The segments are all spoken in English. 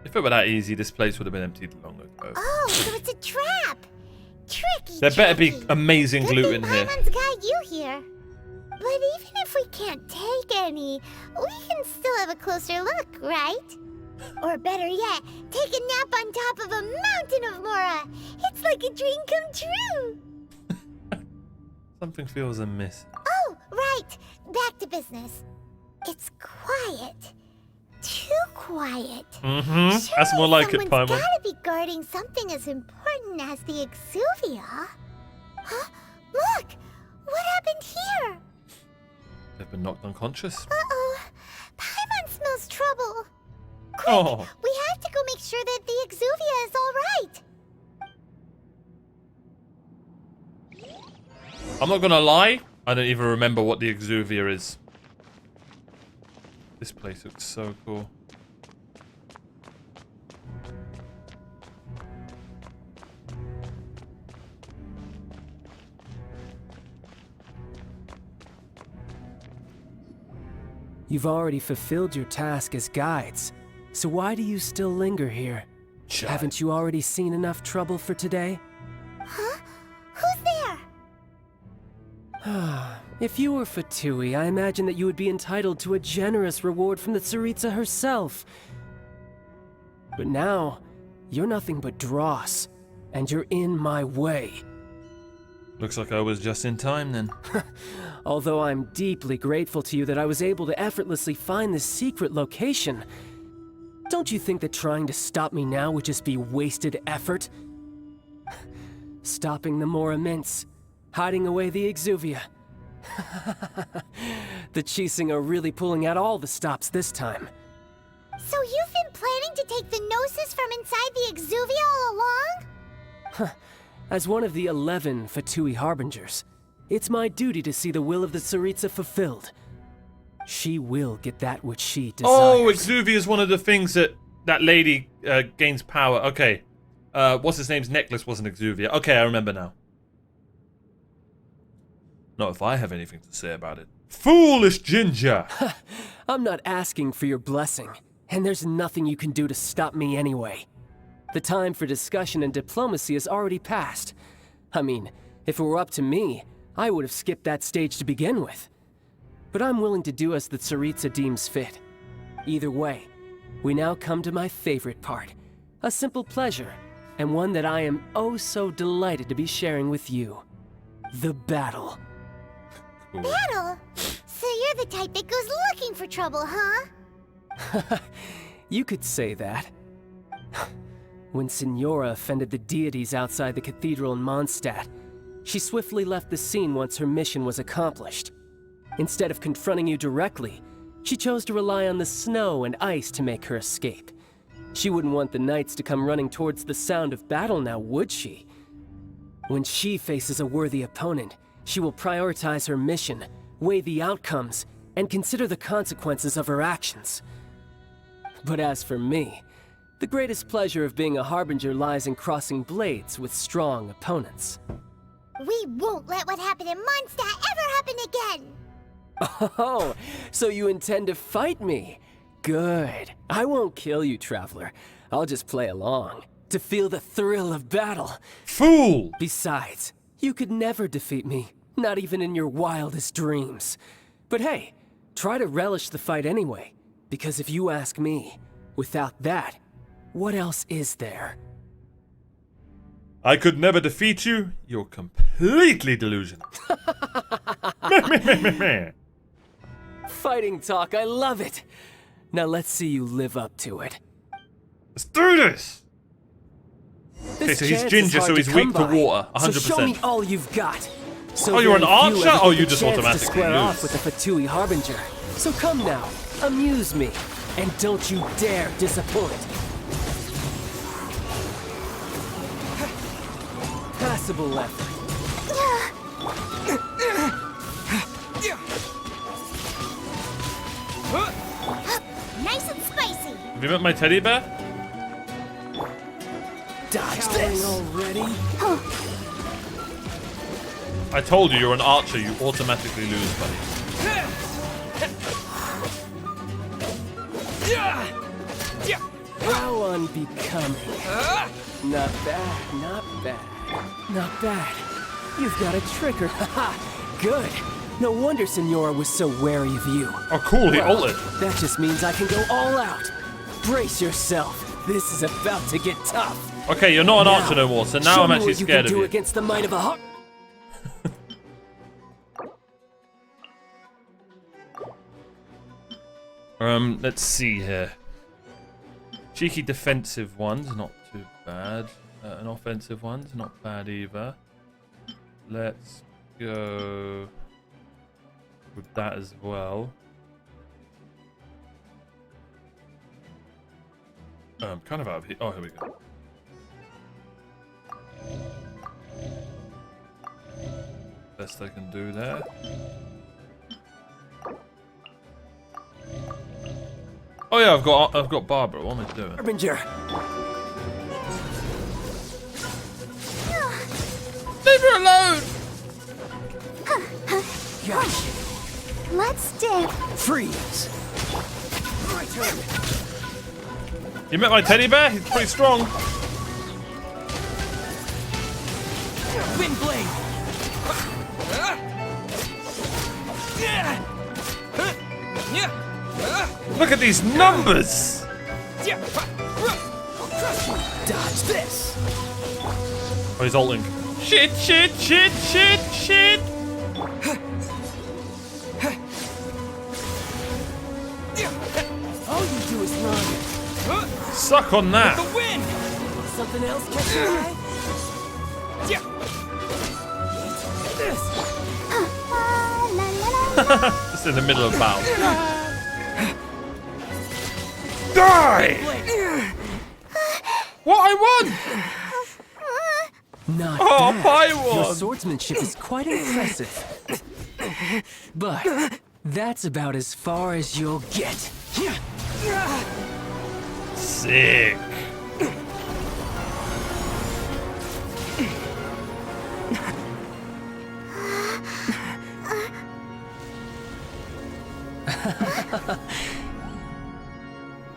If it were that easy, this place would have been emptied long ago. Oh, so it's a trap. Tricky. There better be tricky. amazing Good loot thing in here. Paimon's got you here. But even if we can't take any, we can still have a closer look, right? Or better yet, take a nap on top of a mountain of Mora. It's like a dream come true. Something feels amiss. Oh, right. Back to business. It's quiet. Too quiet. Mm-hmm. That's more like it, someone's Paimon. gotta be guarding something as important as the Exuvia. Huh? Look! What happened here? They've been knocked unconscious. Uh-oh. Paimon smells trouble. Quick! Oh. We have to go make sure that the Exuvia is all right. I'm not gonna lie, I don't even remember what the Exuvia is. This place looks so cool. You've already fulfilled your task as guides, so why do you still linger here? Childe. Haven't you already seen enough trouble for today? Huh? Who's there? If you were Fatui, I imagine that you would be entitled to a generous reward from the Tsaritsa herself. But now, you're nothing but dross, and you're in my way. Looks like I was just in time then. Although I'm deeply grateful to you that I was able to effortlessly find this secret location, don't you think that trying to stop me now would just be wasted effort? Stopping the Mora Mints, hiding away the Exuvia. The Chising are really pulling out all the stops this time. So you've been planning to take the Gnosis from inside the Exuvia all along? As one of the 11 Fatui Harbingers, it's my duty to see the will of the Tsaritsa fulfilled. She will get that which she desires. Oh, Exuvia is one of the things that lady gains power. Okay. What's his name's necklace wasn't Exuvia. Okay, I remember now. Not if I have anything to say about it. Foolish ginger! I'm not asking for your blessing, and there's nothing you can do to stop me anyway. The time for discussion and diplomacy has already passed. I mean, if it were up to me, I would have skipped that stage to begin with. But I'm willing to do as the Tsaritsa deems fit. Either way, we now come to my favorite part. A simple pleasure, and one that I am oh so delighted to be sharing with you. The battle. Cool. Battle? So you're the type that goes looking for trouble, huh? You could say that. When Signora offended the deities outside the cathedral in Mondstadt, she swiftly left the scene once her mission was accomplished. Instead of confronting you directly, she chose to rely on the snow and ice to make her escape. She wouldn't want the knights to come running towards the sound of battle now, would she? When she faces a worthy opponent, she will prioritize her mission, weigh the outcomes, and consider the consequences of her actions. But as for me, the greatest pleasure of being a Harbinger lies in crossing blades with strong opponents. We won't let what happened in Mondstadt ever happen again! Oh, so you intend to fight me? Good. I won't kill you, Traveler. I'll just play along, to feel the thrill of battle. Fool! Besides, you could never defeat me, not even in your wildest dreams. But hey, try to relish the fight anyway, because if you ask me, without that, what else is there? I could never defeat you. You're completely delusional. Meh. Fighting talk, I love it! Now let's see you live up to it. Let's do this! This Okay, so he's chance ginger, is so hard he's to weak come to by. water, 100%. So show me all you've got. So Oh, you're an very few archer? ever Oh, get you the just chance to automatically square lose. off with the Fatui Harbinger. So come now, amuse me, and don't you dare disappoint. Passable effort. Nice and spicy! Have you met my teddy bear? Dodge this already. I told you, you're an archer. You automatically lose, buddy. How unbecoming. Not bad, not bad. Not bad. You've got a trigger, haha. Good. No wonder Senora was so wary of you. Oh, cool, he Well, ulted. that just means I can go all out. Brace yourself. This is about to get tough. Okay, you're not an archer no more, so now show I'm me actually what you scared can of do you. against the might of a heart. Let's see here. Cheeky defensive ones, not too bad. An offensive one's not bad either. Let's go with that as well. I'm kind of out of here. Oh, here we go. Best I can do there. Oh yeah, I've got Barbara. What am I doing? Harbinger. Leave her alone! Gosh. Let's dip. Freeze. My turn. You met my teddy bear? He's pretty strong. Wind blade. Look at these numbers! Dodge this. Oh, he's ulting. Shit, shit, shit, shit, shit! All you do is run. Suck on that! The wind. Something else catch your eye? This. La, la, la. Just in the middle of battle. Die! What I won! Not Oh, bad. I Your won! swordsmanship is quite impressive. But that's about as far as you'll get. Sick.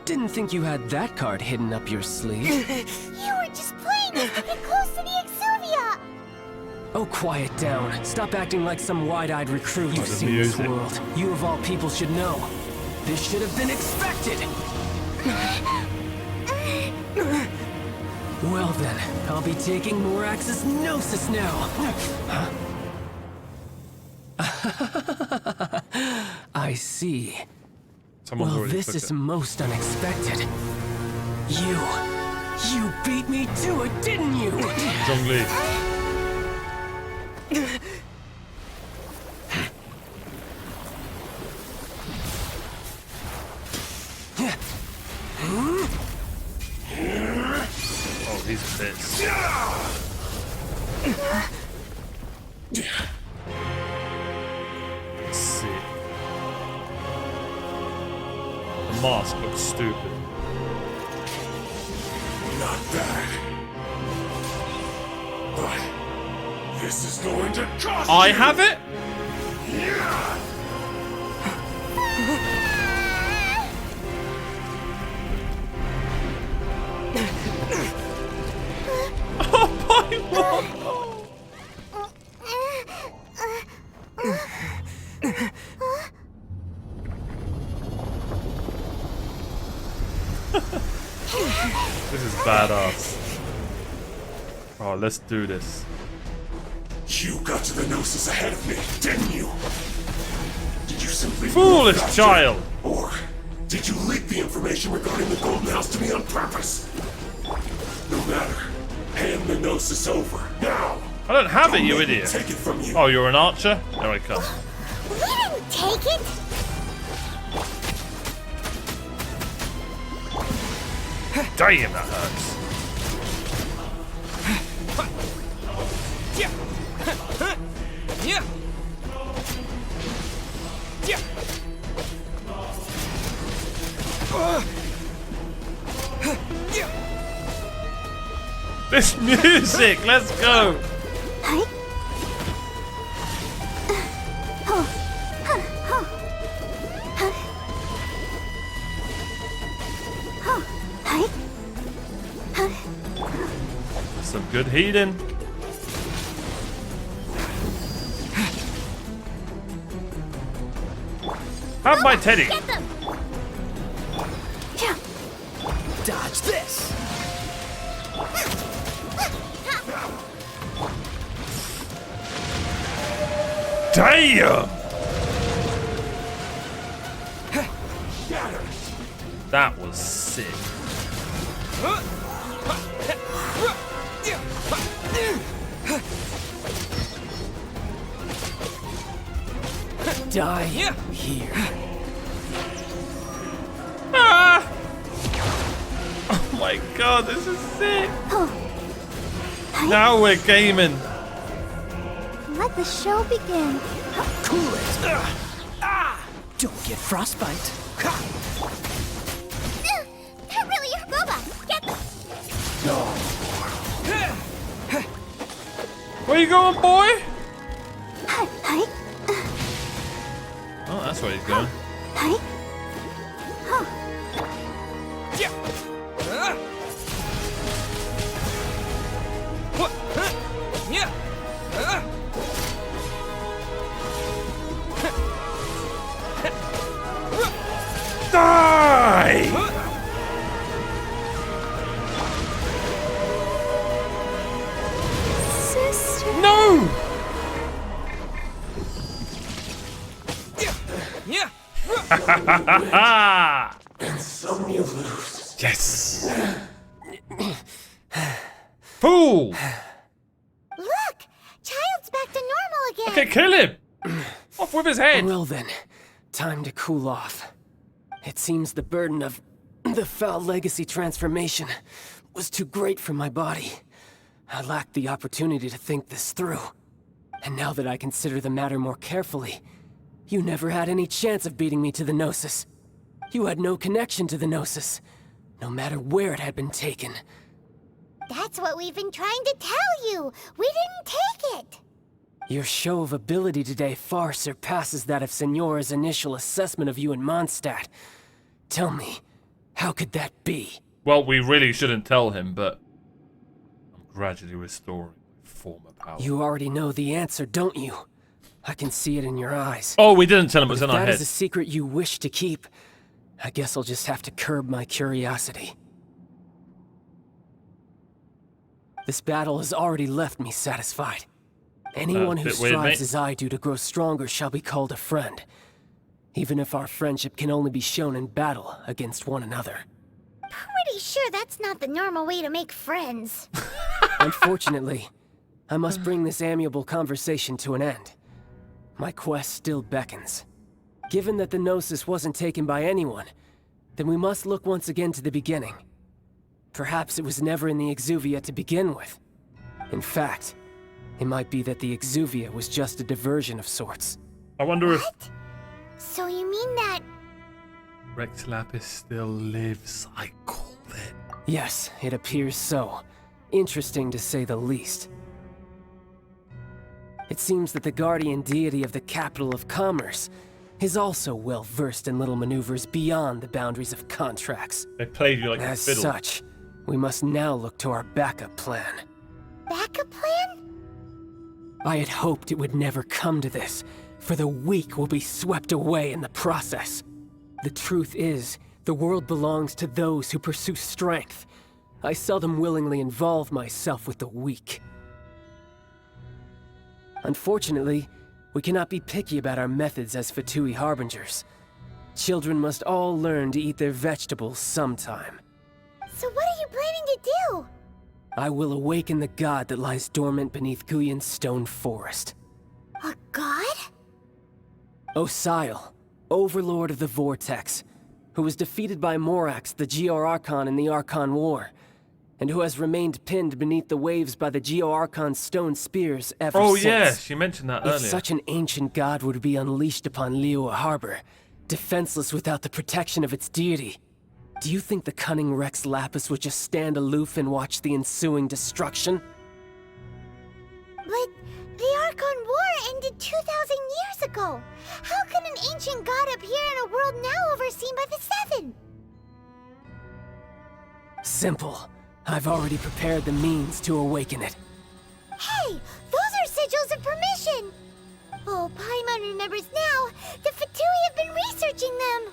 Didn't think you had that card hidden up your sleeve. You were just playing us to get close to the Exuvia. Oh, quiet down. Stop acting like some wide-eyed recruit you've the seen this music. world. You of all people should know. This should have been expected. Well then, I'll be taking Morax's Gnosis now. I see. Someone's Well, already this took is it. most unexpected. You beat me to it, didn't you? Zhongli. Oh, he's pissed. Sick. The mask looks stupid. Not bad. But this is going to cost I you. have it? Oh my lord! This is badass. Oh, let's do this. You got to the Gnosis ahead of me, didn't you? Did you simply Foolish move faster? child! Or did you leak the information regarding the Golden House to me on purpose? No matter. Hand the Gnosis over, now! I don't have it, Don't you make me idiot. Take it from you. Oh, you're an archer? There I come. We didn't take it. Damn, that hurts. This music, let's go. Some good healing. Have my teddy. Get them! Dodge this! Damn! That was sick. Die here. Ah! Oh my god, this is sick. Now we're gaming. Let the show begin. Cool it. Don't get frostbite. They're really your robots. Get them! Where you going, boy? Oh, that's where he's going. Die! Sister. No! Insomnia lose. Yes! Fool! Look! Childe's back to normal again. Okay, kill him! Off with his head! Well then, time to cool off. It seems the burden of the foul legacy transformation was too great for my body. I lacked the opportunity to think this through. And now that I consider the matter more carefully, you never had any chance of beating me to the Gnosis. You had no connection to the Gnosis, no matter where it had been taken. That's what we've been trying to tell you. We didn't take it. Your show of ability today far surpasses that of Signora's initial assessment of you in Mondstadt. Tell me, how could that be? Well, we really shouldn't tell him, but I'm gradually restoring my former power. You already know the answer, don't you? I can see it in your eyes. Oh, we didn't tell him it was If in our that head. is a secret you wish to keep, I guess I'll just have to curb my curiosity. This battle has already left me satisfied. Anyone who bit weird, strives mate. as I do to grow stronger shall be called a friend. Even if our friendship can only be shown in battle against one another. Pretty sure that's not the normal way to make friends. Unfortunately, I must bring this amiable conversation to an end. My quest still beckons. Given that the Gnosis wasn't taken by anyone, then we must look once again to the beginning. Perhaps it was never in the Exuvia to begin with. In fact, it might be that the Exuvia was just a diversion of sorts. I wonder if What? So you mean that... Rex Lapis still lives. I called it. Yes, it appears so. Interesting to say the least. It seems that the guardian deity of the capital of commerce is also well versed in little maneuvers beyond the boundaries of contracts. They played you like a As fiddle. such, we must now look to our backup plan. backup plan? I had hoped it would never come to this, for the weak will be swept away in the process. The truth is, the world belongs to those who pursue strength. I seldom willingly involve myself with the weak. Unfortunately, we cannot be picky about our methods as Fatui Harbingers. Children must all learn to eat their vegetables sometime. So what are you planning to do? I will awaken the god that lies dormant beneath Guyon's stone forest. A god? Osile, overlord of the Vortex, who was defeated by Morax, the Geo-Archon in the Archon War, and who has remained pinned beneath the waves by the Geo-Archon's stone spears ever Oh since. yeah, she mentioned that If earlier. such an ancient god were to be unleashed upon Liyue Harbor, defenseless without the protection of its deity, do you think the cunning Rex Lapis would just stand aloof and watch the ensuing destruction? But the Archon War ended 2,000 years ago. How can an ancient god appear in a world now overseen by the Seven? simple. I've already prepared the means to awaken it. Hey, those are sigils of permission! Oh, Paimon remembers now. The Fatui have been researching them.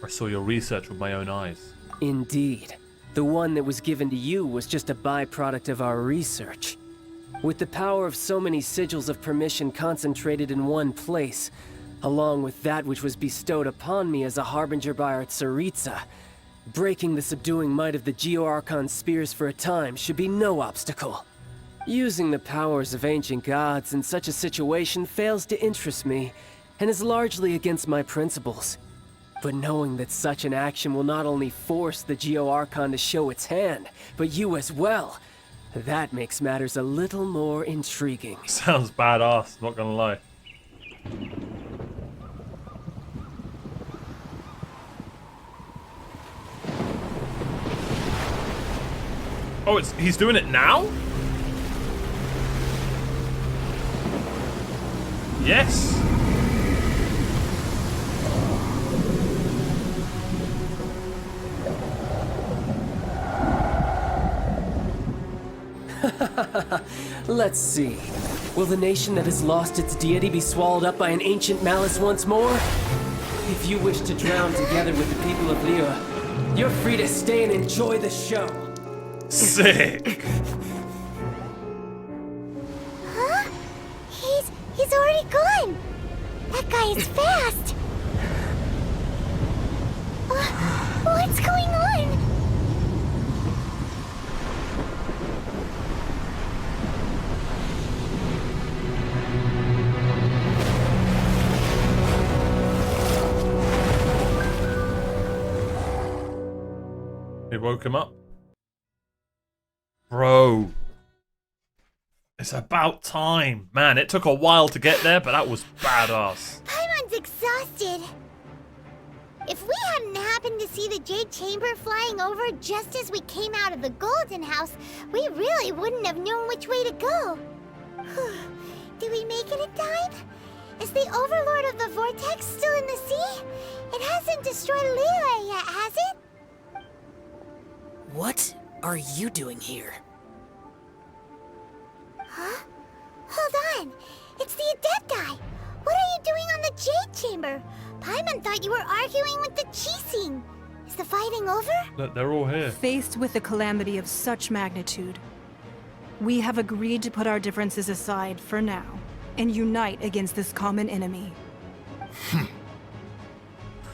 I saw your research with my own eyes. Indeed. The one that was given to you was just a byproduct of our research. With the power of so many sigils of permission concentrated in one place, along with that which was bestowed upon me as a harbinger by our Tsaritsa, breaking the subduing might of the Geo-Archon spears for a time should be no obstacle. Using the powers of ancient gods in such a situation fails to interest me, and is largely against my principles. But knowing that such an action will not only force the Geo-Archon to show its hand, but you as well, that makes matters a little more intriguing. Sounds badass, not gonna lie. Oh, he's doing it now? Yes. Let's see. Will the nation that has lost its deity be swallowed up by an ancient malice once more? If you wish to drown together with the people of Liyue, you're free to stay and enjoy the show. Sick. Huh? He's already gone. That guy is fast. What's going on? He woke him up. Bro. It's about time. Man, it took a while to get there, but that was badass. Paimon's exhausted. If we hadn't happened to see the Jade Chamber flying over just as we came out of the Golden House, we really wouldn't have known which way to go. Did we make it in time? Is the Overlord of the Vortex still in the sea? It hasn't destroyed Liyue yet, has it? What are you doing here? Huh? Hold on. It's the Adepti. What are you doing on the Jade Chamber? Paimon thought you were arguing with the Chising. Is the fighting over? Look, they're all here. Faced with a calamity of such magnitude, we have agreed to put our differences aside for now and unite against this common enemy.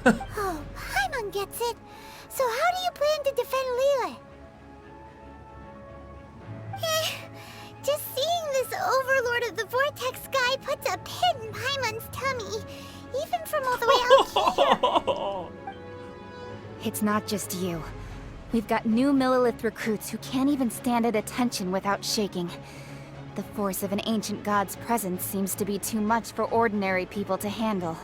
Oh, Paimon gets it. So how do you plan to defend Liyue? Just seeing this Overlord of the Vortex guy puts a pit in Paimon's tummy, even from all the way out here. It's not just you. We've got new Millilith recruits who can't even stand at attention without shaking. The force of an ancient god's presence seems to be too much for ordinary people to handle.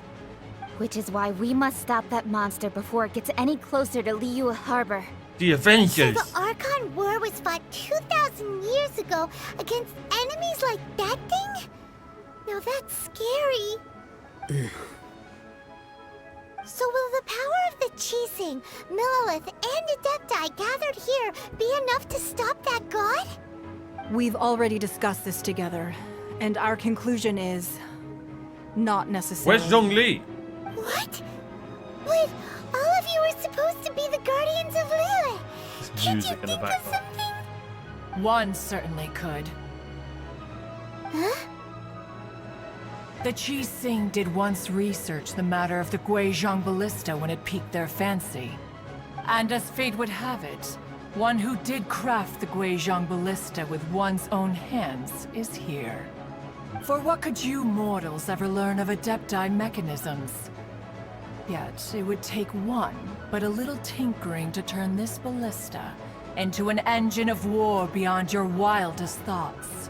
Which is why we must stop that monster before it gets any closer to Liyue Harbor. The Avengers. So the Archon War was fought 2,000 years ago against enemies like that thing? Now that's scary. So will the power of the Chising, Millilith, and Adepti gathered here be enough to stop that god? We've already discussed this together, and our conclusion is not necessary. Where's Zhongli? What? Wait, all of you were supposed to be the guardians of Liyue. There's Can't you music in the think of background. something? One certainly could. Huh? The Chising did once research the matter of the Guizhong ballista when it piqued their fancy. And as fate would have it, one who did craft the Guizhong ballista with one's own hands is here. For what could you mortals ever learn of Adepti mechanisms? Yet, it would take one, but a little tinkering to turn this ballista into an engine of war beyond your wildest thoughts.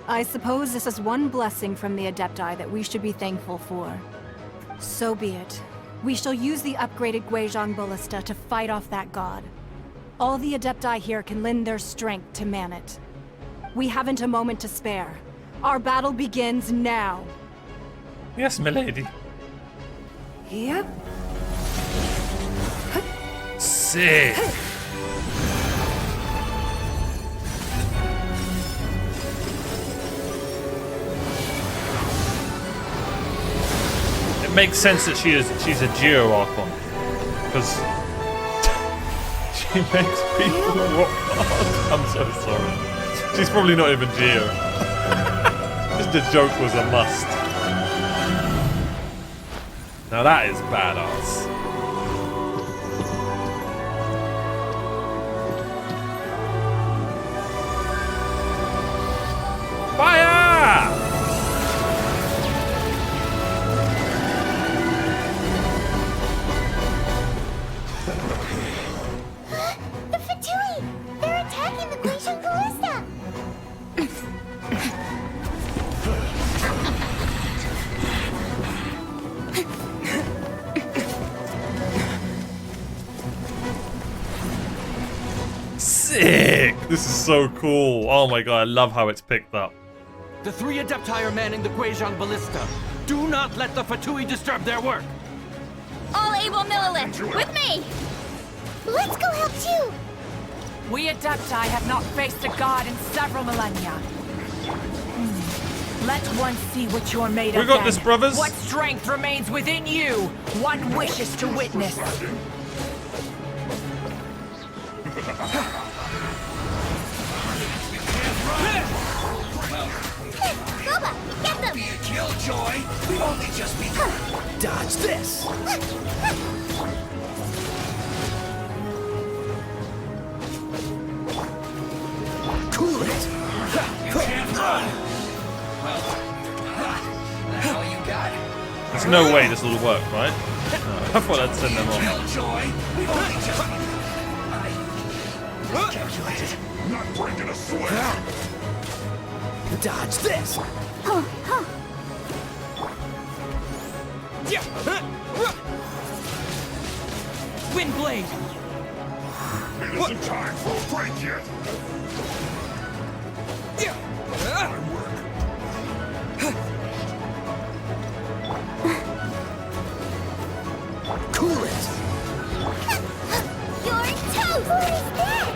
I suppose this is one blessing from the Adepti that we should be thankful for. So be it. We shall use the upgraded Guizhong ballista to fight off that god. All the Adepti here can lend their strength to man it. We haven't a moment to spare. Our battle begins now. Yes, milady. Yep. Sick. It makes sense that she's a Geo Archon because she makes people walk hard. I'm so sorry. She's probably not even Geo. Just the joke was a must. Now that is badass. Fire! The Fatui! They're attacking the Glacial Ballista! Sick! This is so cool. Oh my god, I love how it's picked up. The 3 Adepti are manning the Guizhong Ballista. Do not let the Fatui disturb their work. All able Millilith, with me! Let's go help too! We Adepti have not faced a god in several millennia. Let one see what you're made of. We got then. this, brothers. What strength remains within you? One wishes to witness. Boba, get them! Killjoy, we've only just begun. Dodge this. Cool it. You can't run. Well, you got it. There's no way this will work, right? I thought I'd send them off. Killjoy, we've only just I calculated. Not breaking a sweat. Dodge this. Wind blade. It isn't time for a break yet. My work. Cool it. You're toast! What is that?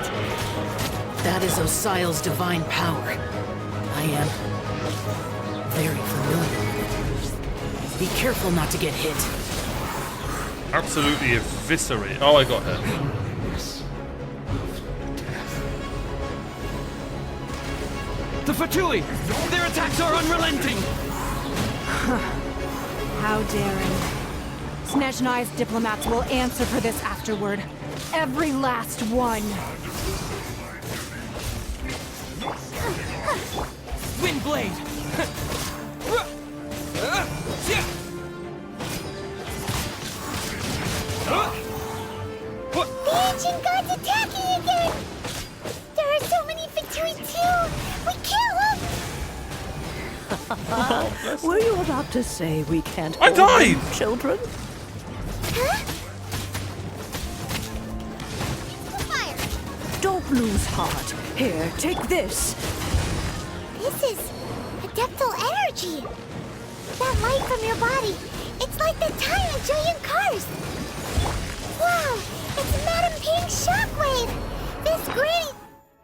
That is Osial's divine power. I am very familiar with it. Be careful not to get hit. Absolutely eviscerate. Oh, I got her. The Fatui! Their attacks are unrelenting! How daring. Snezhnai's diplomats will answer for this afterward. Every last one. Wind blade! The ancient god's attacking again! There are so many Fatui too! We kill them! Were you about to say we can't I hold died! them, children? Huh? Fire! Don't lose heart. Here, take this. This is adeptal energy! That light from your body, it's like the tiny giant cars! Wow! It's Madame Ping's shockwave! This gritty...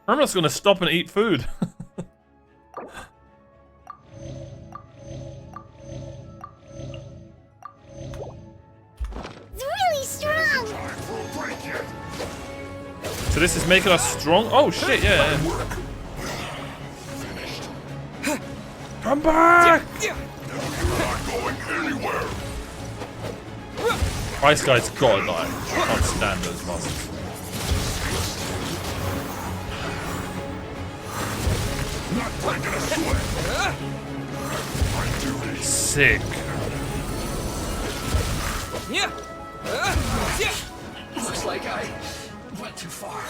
I'm just gonna stop and eat food. It's really strong! Time for a break yet. So this is making us strong? Oh shit, yeah. Come back! You're not going anywhere. Ice Guy's gotta die. I can't stand those muscles. Not breaking a sweat. My duty. Sick. Looks like I went too far.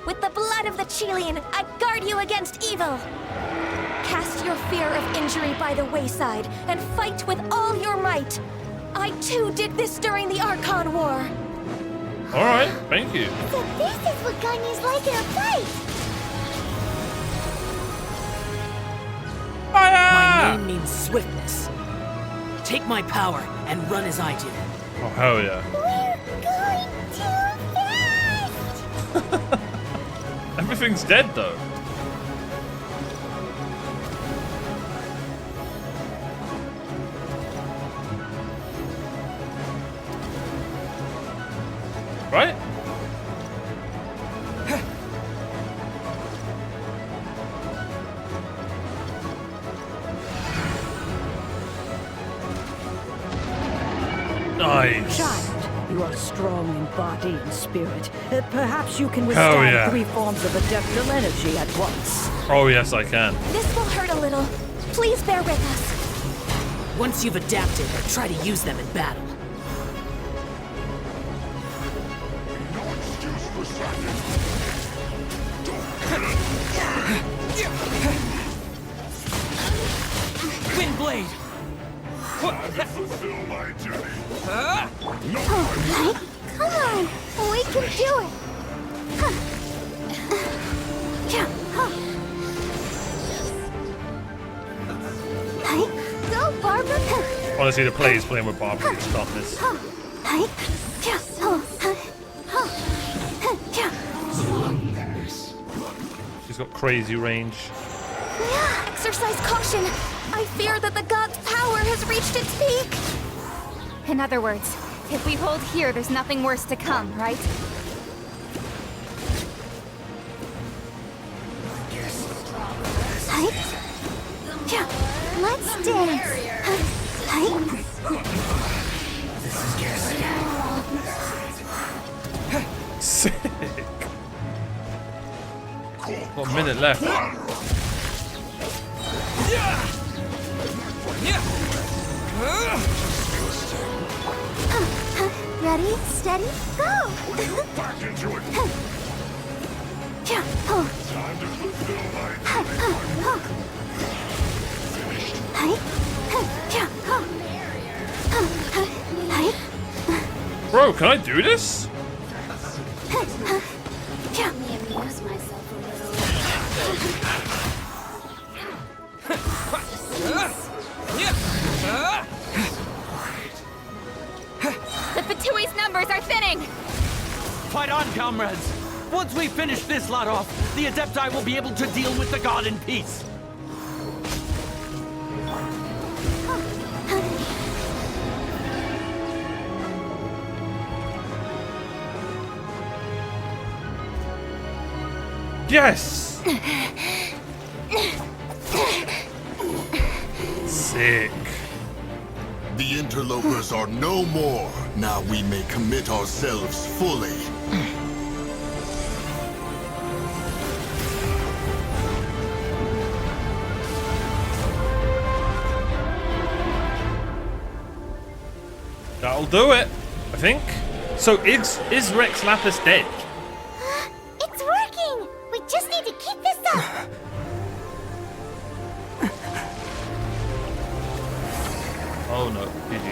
With the blood of the Chilean, I guard you against evil. Cast your fear of injury by the wayside and fight with all your might. I too did this during the Archon War. Alright, thank you. So this is what Ganya's like in a fight! My Fire! name means swiftness. Take my power and run as I do. Oh hell yeah. We're going too Everything's dead though. Right? Nice. Child, you are strong in body and spirit. Perhaps you can Oh, withstand yeah. 3 forms of adeptal energy at once. Oh yes, I can. This will hurt a little. Please bear with us. Once you've adapted, try to use them in battle. Windblade! Fulfill my duty. Come on, we can do it. Huh. Yeah, huh. Hey, go, Barbara. Honestly, the players playing with Barbara to stop this. Hey, yeah, She's got crazy range. Exercise caution. I fear that the god's power has reached its peak. In other words, if we hold here, there's nothing worse to come, right? Hey, yeah, let's dance. Hey. Sick. 1 minute left. Ready, steady, go! Back into it. Yeah, oh. Time to fulfill my duty. Hey, yeah, oh. Hey, Bro, can I do this? yeah. The Fatui's numbers are thinning. Fight on, comrades! Once we finish this lot off, the Adepti will be able to deal with the god in peace. Yes! Sick. The interlopers are no more. Now we may commit ourselves fully. That'll do it, I think. So is Rex Lapis dead? It's working! We just need to keep this up! Oh no, GG.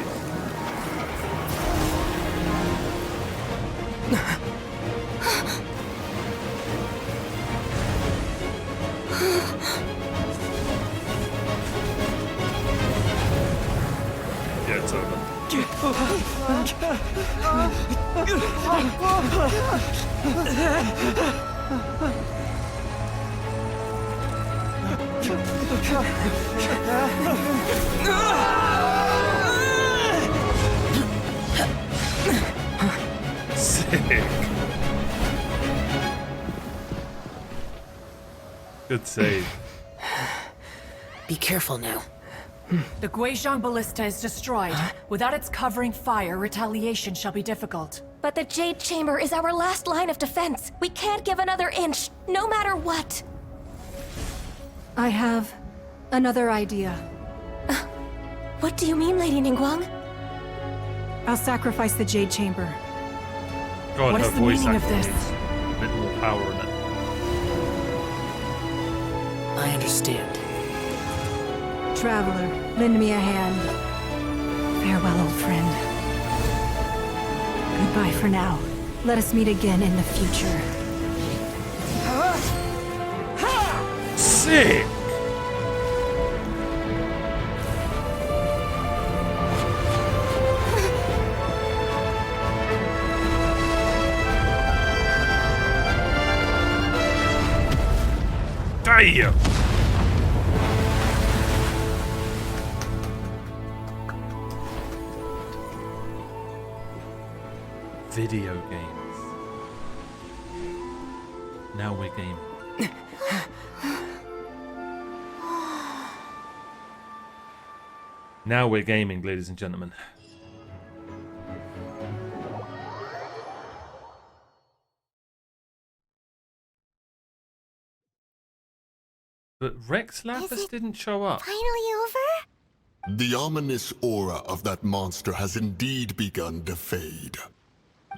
Yeah, it's over. Sick. Good save. Be careful now. The Guizhong ballista is destroyed. Without its covering fire, retaliation shall be difficult. But the Jade Chamber is our last line of defense. We can't give another inch, no matter what. I have another idea. What do you mean, Lady Ningguang? I'll sacrifice the Jade Chamber. God, What her is the voice meaning of acting this? needs a bit more power in it. I understand. Traveler, lend me a hand. Farewell, old friend. Goodbye for now. Let us meet again in the future. Sick! Die! Video games. Now we're gaming. Now we're gaming, ladies and gentlemen. But Rex Lapis didn't show up. Finally over? The ominous aura of that monster has indeed begun to fade.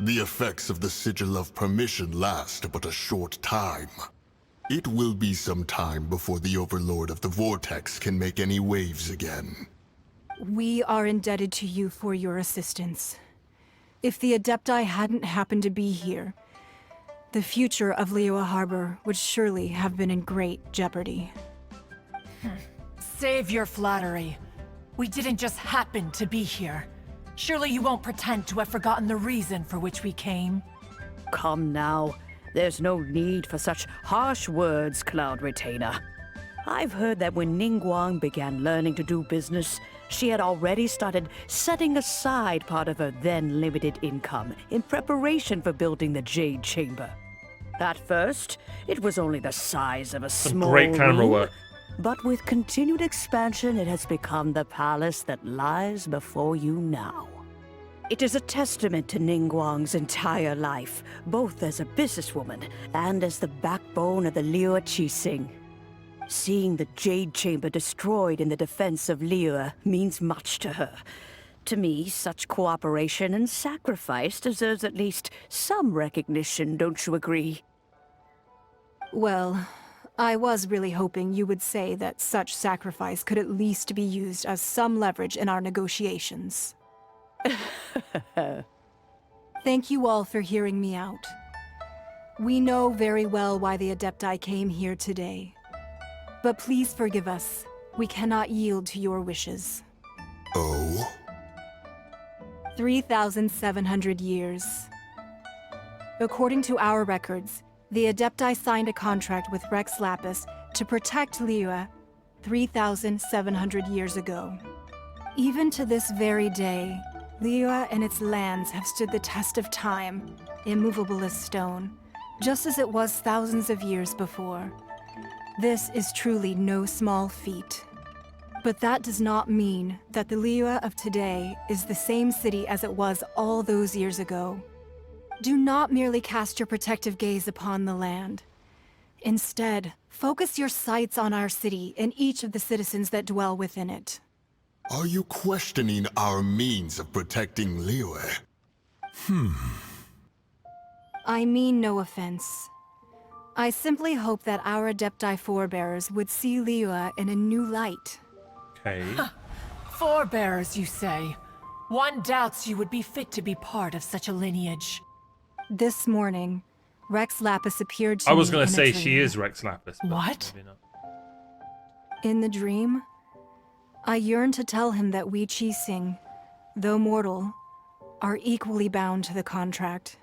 The effects of the Sigil of Permission last but a short time. It will be some time before the Overlord of the Vortex can make any waves again. We are indebted to you for your assistance. If the Adepti hadn't happened to be here, the future of Liyue Harbor would surely have been in great jeopardy. Save your flattery. We didn't just happen to be here. Surely you won't pretend to have forgotten the reason for which we came. Come now. There's no need for such harsh words, Cloud Retainer. I've heard that when Ningguang began learning to do business, she had already started setting aside part of her then limited income in preparation for building the Jade Chamber. At first, it was only the size of a small great camera room, work. but with continued expansion, it has become the palace that lies before you now. It is a testament to Ningguang's entire life, both as a businesswoman and as the backbone of the Liyue Qixing. Seeing the Jade Chamber destroyed in the defense of Liyue means much to her. To me, such cooperation and sacrifice deserves at least some recognition, don't you agree? Well, I was really hoping you would say that such sacrifice could at least be used as some leverage in our negotiations. Thank you all for hearing me out. We know very well why the Adepti came here today. But please forgive us. We cannot yield to your wishes. Oh? 3,700 years. According to our records, the Adepti signed a contract with Rex Lapis to protect Liyue 3,700 years ago. Even to this very day, Liyue and its lands have stood the test of time, immovable as stone, just as it was thousands of years before. This is truly no small feat. But that does not mean that the Liyue of today is the same city as it was all those years ago. Do not merely cast your protective gaze upon the land. Instead, focus your sights on our city and each of the citizens that dwell within it. Are you questioning our means of protecting Liyue? I mean no offense. I simply hope that our Adepti forebears would see Liyue in a new light. Okay. Forebearers, you say? One doubts you would be fit to be part of such a lineage. This morning, Rex Lapis appeared to I me was going in to a say dream. she is Rex Lapis. But What? maybe not. In the dream, I yearned to tell him that we Qixing, though mortal, are equally bound to the contract.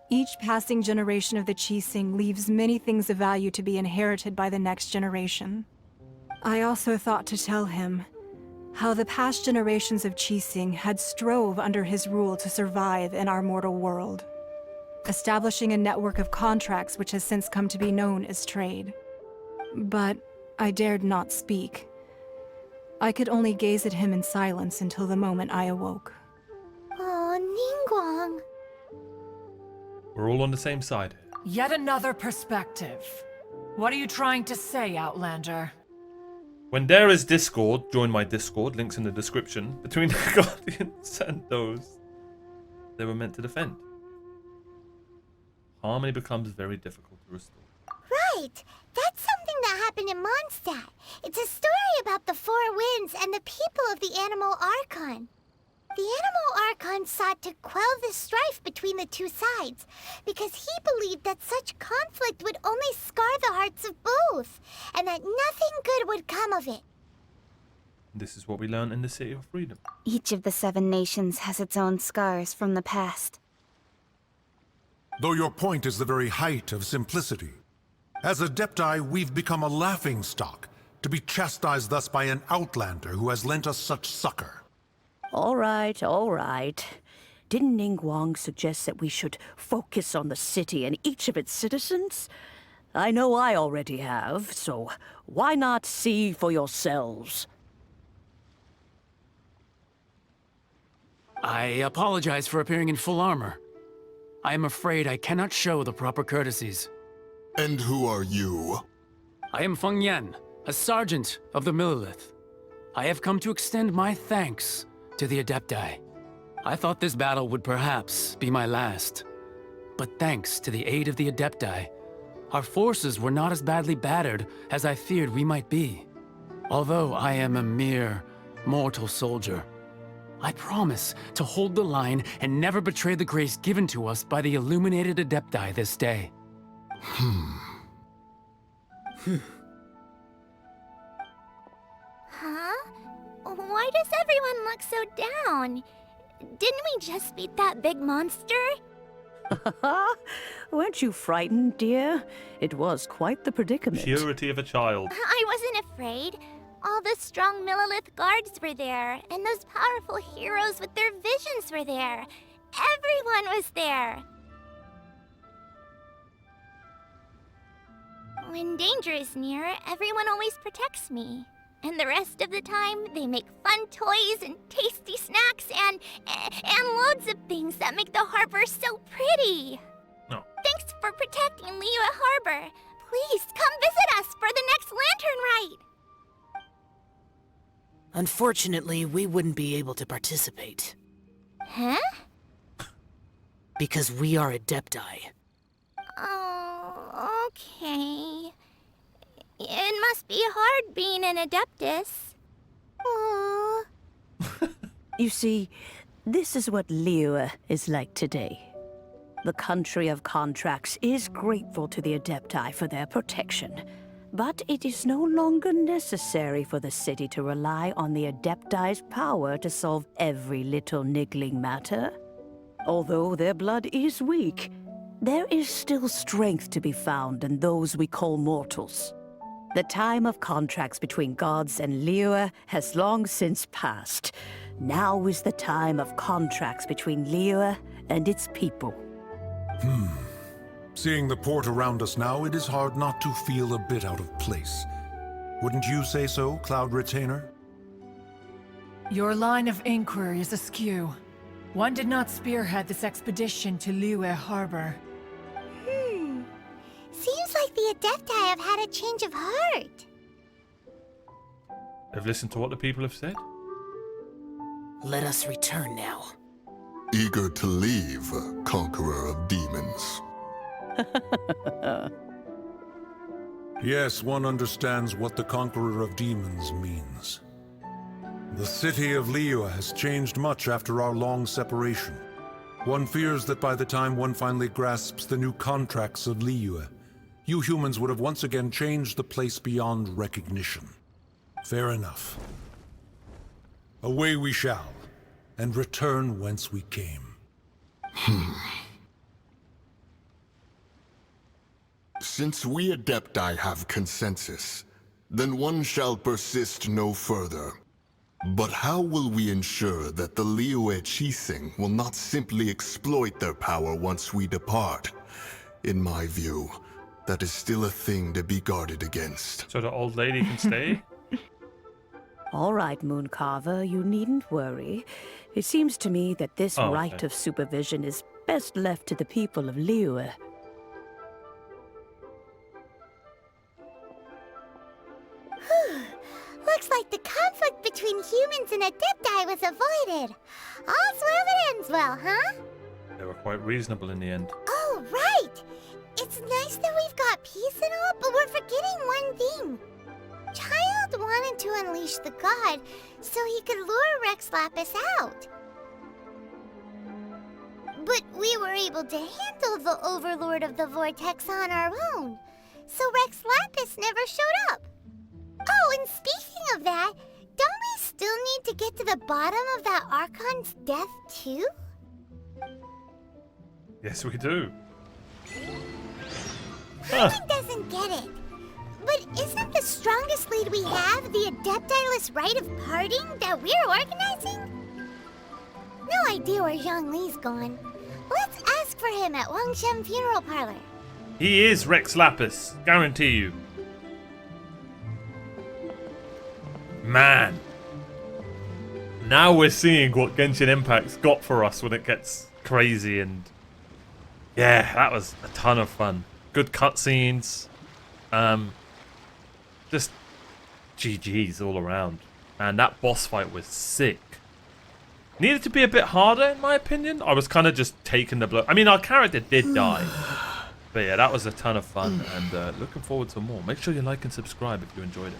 Each passing generation of the Qixing leaves many things of value to be inherited by the next generation. I also thought to tell him how the past generations of Qixing had strove under his rule to survive in our mortal world, establishing a network of contracts which has since come to be known as trade. But I dared not speak. I could only gaze at him in silence until the moment I awoke. Oh, Ningguang. We're all on the same side. Yet another perspective. What are you trying to say, Outlander? When there is Discord, join my Discord, links in the description, between the Guardians and those they were meant to defend. Harmony becomes very difficult to restore. Right! That's something that happened in Mondstadt. It's a story about the Four Winds and the people of the Animal Archon. The Animal Archon sought to quell the strife between the two sides, because he believed that such conflict would only scar the hearts of both, and that nothing good would come of it. This is what we learned in the City of Freedom. Each of the 7 nations has its own scars from the past. Though your point is the very height of simplicity. As Adepti, we've become a laughingstock, to be chastised thus by an outlander who has lent us such succor. All right, all right. Didn't Ningguang suggest that we should focus on the city and each of its citizens? I know I already have, so why not see for yourselves? I apologize for appearing in full armor. I am afraid I cannot show the proper courtesies. And who are you? I am Feng Yan, a sergeant of the Millelith. I have come to extend my thanks to the Adepti. I thought this battle would perhaps be my last. But thanks to the aid of the Adepti, our forces were not as badly battered as I feared we might be. Although I am a mere mortal soldier, I promise to hold the line and never betray the grace given to us by the illuminated Adepti this day. Huh? Why does everyone look so down? Didn't we just beat that big monster? Weren't you frightened, dear? It was quite the predicament. Purity of a child. I wasn't afraid. All the strong Millelith guards were there, and those powerful heroes with their visions were there. Everyone was there. When danger is near, everyone always protects me. And the rest of the time, they make fun toys and tasty snacks and loads of things that make the harbor so pretty. No. Thanks for protecting Liyue Harbor. Please come visit us for the next lantern rite. Unfortunately, we wouldn't be able to participate. Huh? Because we are Adepti. Oh, okay. It must be hard being an Adeptus. Aww. You see, this is what Liyue is like today. The country of contracts is grateful to the Adepti for their protection, but it is no longer necessary for the city to rely on the Adepti's power to solve every little niggling matter. Although their blood is weak, there is still strength to be found in those we call mortals. The time of contracts between gods and Liyue has long since passed. Now is the time of contracts between Liyue and its people. Seeing the port around us now, it is hard not to feel a bit out of place. Wouldn't you say so, Cloud Retainer? Your line of inquiry is askew. One did not spearhead this expedition to Liyue Harbor. Seems like the Adepti have had a change of heart. They've listened to what the people have said. Let us return now. Eager to leave, conqueror of demons. Yes, one understands what the Conqueror of Demons means. The city of Liyue has changed much after our long separation. One fears that by the time one finally grasps the new contracts of Liyue, you humans would have once again changed the place beyond recognition. Fair enough. Away we shall, and return whence we came. Since we Adepti have consensus, then one shall persist no further. But how will we ensure that the Liyue Qixing will not simply exploit their power once we depart? In my view, that is still a thing to be guarded against. So the old lady can stay? All right, Mooncarver, you needn't worry. It seems to me that this right of supervision is best left to the people of Liyue. Looks like the conflict between humans and Adepti was avoided. All's well that ends well, huh? They were quite reasonable in the end. Oh, right! It's nice that we've got peace and all, but we're forgetting one thing. Childe wanted to unleash the god so he could lure Rex Lapis out. But we were able to handle the Overlord of the Vortex on our own, so Rex Lapis never showed up. Oh, and speaking of that, don't we still need to get to the bottom of that Archon's death, too? Yes, we do. Paimon doesn't get it. But isn't the strongest lead we have the Adepti-less rite of parting that we're organizing? No idea where Zhongli's gone. Let's ask for him at Wangshen Funeral Parlor. He is Rex Lapis, guarantee you. Man. Now we're seeing what Genshin Impact's got for us when it gets crazy, and yeah, that was a ton of fun. Good cutscenes. Just GG's all around. And that boss fight was sick. Needed to be a bit harder, in my opinion. I was kind of just taking the blow. I mean, our character did die. But yeah, that was a ton of fun. And looking forward to more. Make sure you like and subscribe if you enjoyed it.